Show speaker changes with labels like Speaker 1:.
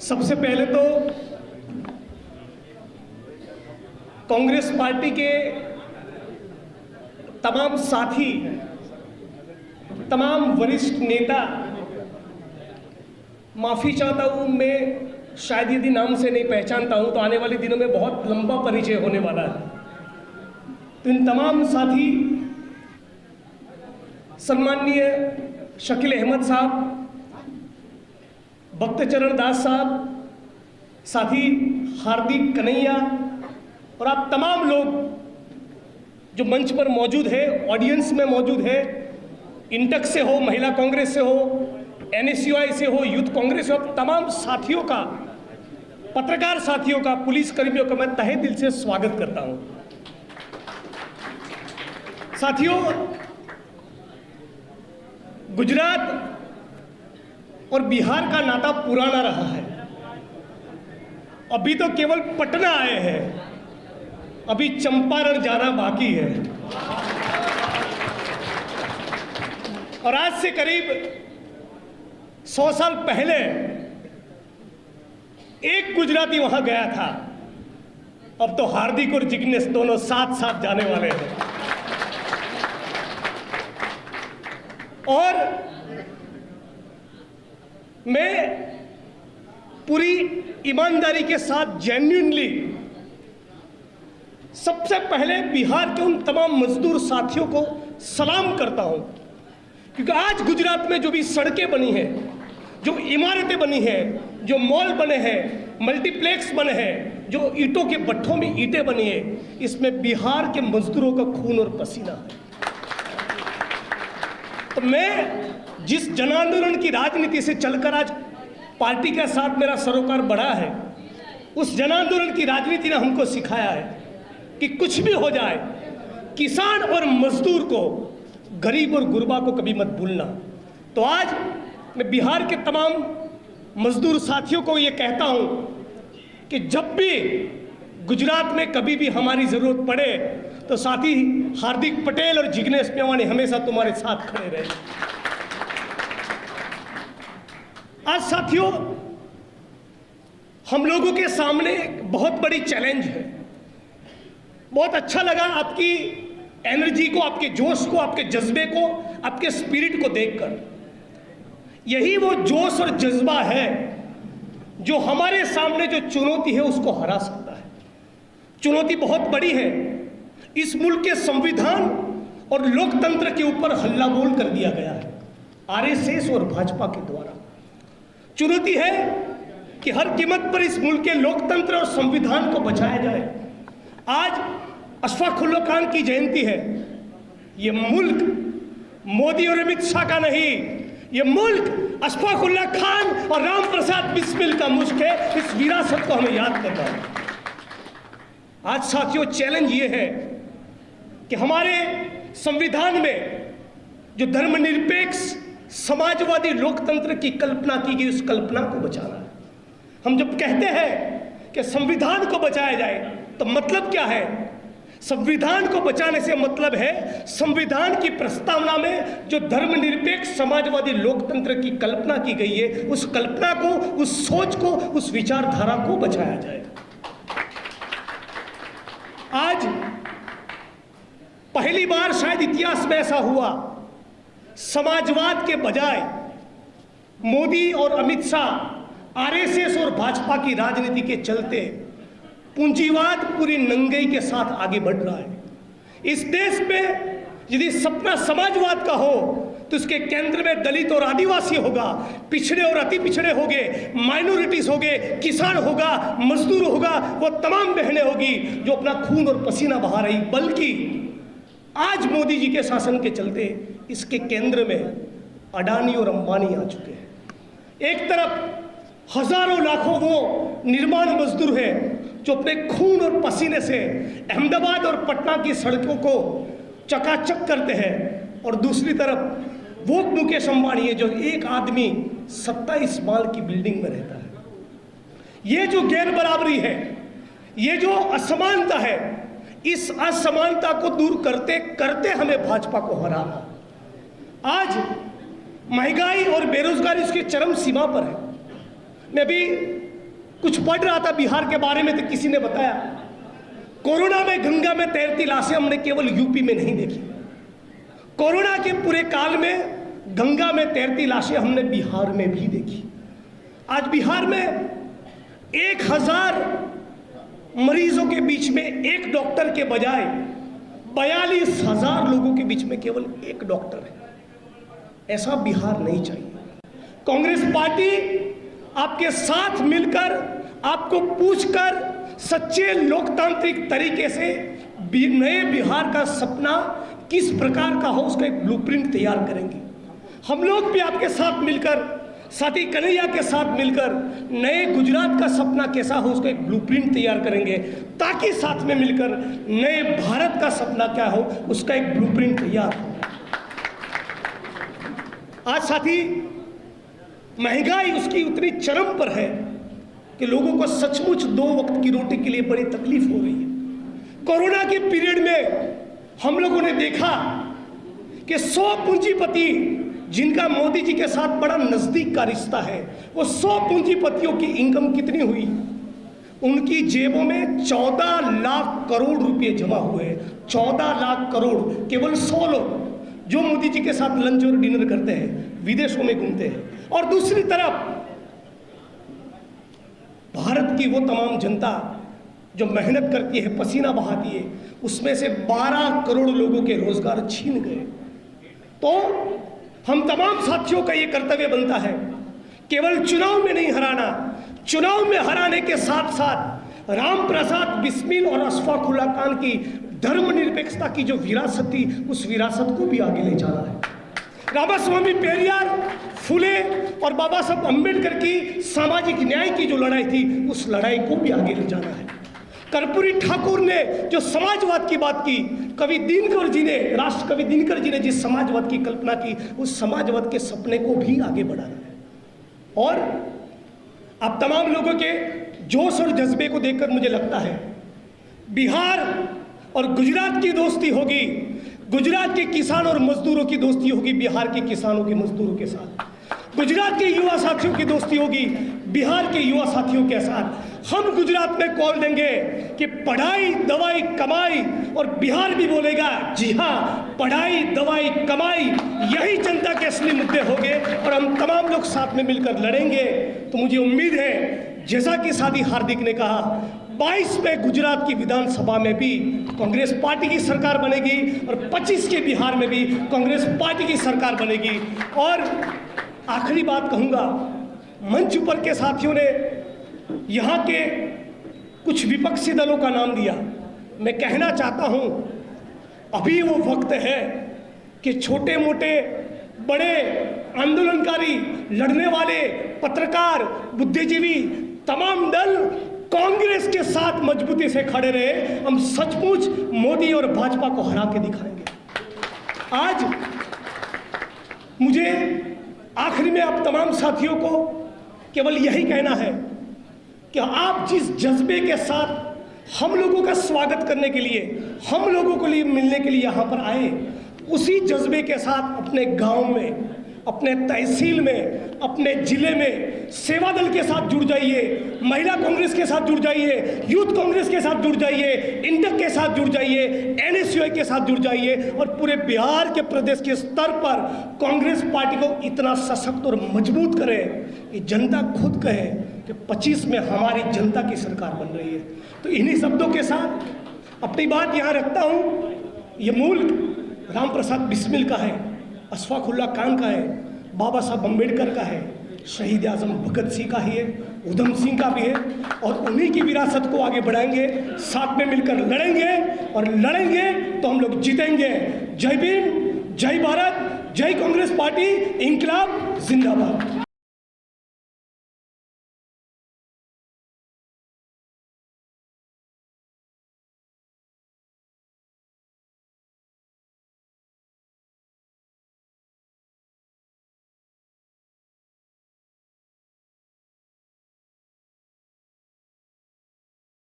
Speaker 1: सबसे पहले तो कांग्रेस पार्टी के तमाम साथी, तमाम वरिष्ठ नेता, माफ़ी चाहता हूँ, मैं शायद यदि नाम से नहीं पहचानता हूँ तो आने वाले दिनों में बहुत लंबा परिचय होने वाला है। तो इन तमाम साथी, सम्माननीय शकील अहमद साहब, भक्तचरण दास साहब, साथी हार्दिक कन्हैया और आप तमाम लोग जो मंच पर मौजूद है, ऑडियंस में मौजूद है, इंटक से हो, महिला कांग्रेस से हो, NSUI से हो, यूथ कांग्रेस से हो, तमाम साथियों का, पत्रकार साथियों का, पुलिस कर्मियों का मैं तहे दिल से स्वागत करता हूं। साथियों, गुजरात और बिहार का नाता पुराना रहा है। अभी तो केवल पटना आए हैं, अभी चंपारण जाना बाकी है। और आज से करीब 100 साल पहले एक गुजराती वहां गया था। अब तो हार्दिक और जिग्नेश दोनों साथ साथ जाने वाले हैं। और मैं पूरी ईमानदारी के साथ, जेन्युइनली, सबसे पहले बिहार के उन तमाम मजदूर साथियों को सलाम करता हूं, क्योंकि आज गुजरात में जो भी सड़कें बनी हैं, जो इमारतें बनी हैं, जो मॉल बने हैं, मल्टीप्लेक्स बने हैं, जो ईंटों के भट्ठों में ईंटें बनी हैं, इसमें बिहार के मजदूरों का खून और पसीना है। तो मैं जिस जन आंदोलन की राजनीति से चलकर आज पार्टी के साथ मेरा सरोकार बढ़ा है, उस जन आंदोलन की राजनीति ने हमको सिखाया है कि कुछ भी हो जाए, किसान और मजदूर को, गरीब और गुरबा को कभी मत भूलना। तो आज मैं बिहार के तमाम मजदूर साथियों को ये कहता हूं कि जब भी गुजरात में कभी भी हमारी जरूरत पड़े तो साथी हार्दिक पटेल और जिग्नेश मेवानी हमेशा तुम्हारे साथ खड़े रहे। आज साथियों, हम लोगों के सामने बहुत बड़ी चैलेंज है। बहुत अच्छा लगा आपकी एनर्जी को, आपके जोश को, आपके जज्बे को, आपके स्पिरिट को देखकर। यही वो जोश और जज्बा है जो हमारे सामने जो चुनौती है उसको हरा सकता है। चुनौती बहुत बड़ी है। इस मुल्क के संविधान और लोकतंत्र के ऊपर हल्ला बोल कर दिया गया है RSS और भाजपा के द्वारा। चुनौती है कि हर कीमत पर इस मुल्क के लोकतंत्र और संविधान को बचाया जाए। आज अशफाक उल्ला खान की जयंती है। ये मुल्क मोदी और अमित शाह का नहीं, ये मुल्क अशफाक उल्ला खान और राम प्रसाद बिस्मिल का मुल्क है। इस विरासत को हमें याद करना है। आज साथियों, चैलेंज ये है कि हमारे संविधान में जो धर्मनिरपेक्ष समाजवादी लोकतंत्र की कल्पना की गई, उस कल्पना को बचाना है। हम जब कहते हैं कि संविधान को बचाया जाए तो मतलब क्या है? संविधान को बचाने से मतलब है संविधान की प्रस्तावना में जो धर्मनिरपेक्ष समाजवादी लोकतंत्र की कल्पना की गई है, उस कल्पना को, उस सोच को, उस विचारधारा को बचाया जाए। आज पहली बार शायद इतिहास में ऐसा हुआ, समाजवाद के बजाय मोदी और अमित शाह RSS और भाजपा की राजनीति के चलते पूंजीवाद पूरी नंगई के साथ आगे बढ़ रहा है। इस देश में यदि सपना समाजवाद का हो तो उसके केंद्र में दलित और आदिवासी होगा, पिछड़े और अति पिछड़े होंगे, माइनॉरिटीज होंगे, किसान होगा, मजदूर होगा, वो तमाम बहनें होगी जो अपना खून और पसीना बहा रही। बल्कि आज मोदी जी के शासन के चलते इसके केंद्र में अडानी और अंबानी आ चुके हैं। एक तरफ हजारों लाखों वो निर्माण मजदूर हैं जो अपने खून और पसीने से अहमदाबाद और पटना की सड़कों को चकाचक करते हैं, और दूसरी तरफ वो मुकेश अंबानी है जो एक आदमी 27 माल की बिल्डिंग में रहता है। ये जो गैर बराबरी है, ये जो असमानता है, इस असमानता को दूर करते करते हमें भाजपा को हराना। आज महंगाई और बेरोजगारी उसकी चरम सीमा पर है। मैं अभी कुछ पढ़ रहा था बिहार के बारे में तो किसी ने बताया कोरोना में गंगा में तैरती लाशें हमने केवल यूपी में नहीं देखी, कोरोना के पूरे काल में गंगा में तैरती लाशें हमने बिहार में भी देखी। आज बिहार में 1000 मरीजों के बीच में एक डॉक्टर के बजाय 42,000 लोगों के बीच में केवल एक डॉक्टर है। ऐसा बिहार नहीं चाहिए। कांग्रेस पार्टी आपके साथ मिलकर, आपको पूछकर सच्चे लोकतांत्रिक तरीके से नए बिहार का सपना किस प्रकार का हो उसका एक ब्लूप्रिंट तैयार करेंगे। हम लोग भी आपके साथ मिलकर, साथी कन्हैया के साथ मिलकर नए गुजरात का सपना कैसा हो उसका एक ब्लूप्रिंट तैयार करेंगे, ताकि साथ में मिलकर नए भारत का सपना क्या हो उसका एक ब्लूप्रिंट तैयार हो। आज साथी महंगाई उसकी उतनी चरम पर है कि लोगों को सचमुच 2 वक्त की रोटी के लिए बड़ी तकलीफ हो रही है। कोरोना के पीरियड में हम लोगों ने देखा कि 100 पूंजीपति जिनका मोदी जी के साथ बड़ा नजदीक का रिश्ता है, वो 100 पूंजीपतियों की इनकम कितनी हुई? उनकी जेबों में 14 लाख करोड़ रुपए जमा हुए। 14 लाख करोड़ केवल 100 लोग जो मोदी जी के साथ लंच और डिनर करते हैं, विदेशों में घूमते हैं। और दूसरी तरफ भारत की वो तमाम जनता जो मेहनत करती है, पसीना बहाती है, उसमें से 12 करोड़ लोगों के रोजगार छीन गए। तो हम तमाम साथियों का ये कर्तव्य बनता है केवल चुनाव में नहीं हराना, चुनाव में हराने के साथ साथ राम प्रसाद बिस्मिल और अशफाक उल्लाह खान की धर्मनिरपेक्षता की जो विरासत थी, उस विरासत को भी आगे ले जाना है। रामास्वामी पेरियार, फुले और बाबा साहब अम्बेडकर की सामाजिक न्याय की जो लड़ाई थी, उस लड़ाई को भी आगे ले जाना है। कर्पूरी ठाकुर ने जो समाजवाद की बात की, कवि दिनकर जी ने, राष्ट्र कवि दिनकर जी ने जिस समाजवाद की कल्पना की, उस समाजवाद के सपने को भी आगे बढ़ाना है। और आप तमाम लोगों के जोश और जज्बे को देखकर मुझे लगता है बिहार और गुजरात की दोस्ती होगी, गुजरात के किसान और मजदूरों की दोस्ती होगी बिहार के किसानों के मजदूरों के साथ, गुजरात के युवा साथियों की दोस्ती होगी बिहार के युवा साथियों के साथ। हम गुजरात में कॉल देंगे कि पढ़ाई दवाई कमाई, और बिहार भी बोलेगा जी हाँ, पढ़ाई दवाई कमाई, यही जनता के असली मुद्दे होंगे और हम तमाम लोग साथ में मिलकर लड़ेंगे। तो मुझे उम्मीद है, जैसा कि साथी हार्दिक ने कहा, 22 में गुजरात की विधानसभा में भी कांग्रेस पार्टी की सरकार बनेगी और 25 के बिहार में भी कांग्रेस पार्टी की सरकार बनेगी। और आखिरी बात कहूँगा, मंच ऊपर के साथियों ने यहाँ के कुछ विपक्षी दलों का नाम दिया। मैं कहना चाहता हूँ, अभी वो वक्त है कि छोटे मोटे बड़े आंदोलनकारी, लड़ने वाले, पत्रकार, बुद्धिजीवी, तमाम दल कांग्रेस के साथ मजबूती से खड़े रहे। हम सचमुच मोदी और भाजपा को हरा के दिखाएंगे। आज मुझे आखिरी में आप तमाम साथियों को केवल यही कहना है कि आप जिस जज्बे के साथ हम लोगों का स्वागत करने के लिए, हम लोगों को लिए मिलने के लिए यहाँ पर आए, उसी जज्बे के साथ अपने गांव में, अपने तहसील में, अपने जिले में सेवा दल के साथ जुड़ जाइए, महिला कांग्रेस के साथ जुड़ जाइए, यूथ कांग्रेस के साथ जुड़ जाइए, इंटक के साथ जुड़ जाइए, एनएसयूआई के साथ जुड़ जाइए और पूरे बिहार के प्रदेश के स्तर पर कांग्रेस पार्टी को इतना सशक्त और मजबूत करें कि जनता खुद कहे कि 25 में हमारी जनता की सरकार बन रही है। तो इन्हीं शब्दों के साथ अपनी बात यहाँ रखता हूँ। ये मुल्क राम प्रसाद बिस्मिल का है, अशफाक उल्लाह खान का है, बाबा साहब अम्बेडकर का है, शहीद आजम भगत सिंह का ही है, उधम सिंह का भी है, और उन्हीं की विरासत को आगे बढ़ाएंगे, साथ में मिलकर लड़ेंगे और लड़ेंगे तो हम लोग जीतेंगे। जय भीम, जय भारत, जय कांग्रेस पार्टी, इंकलाब जिंदाबाद।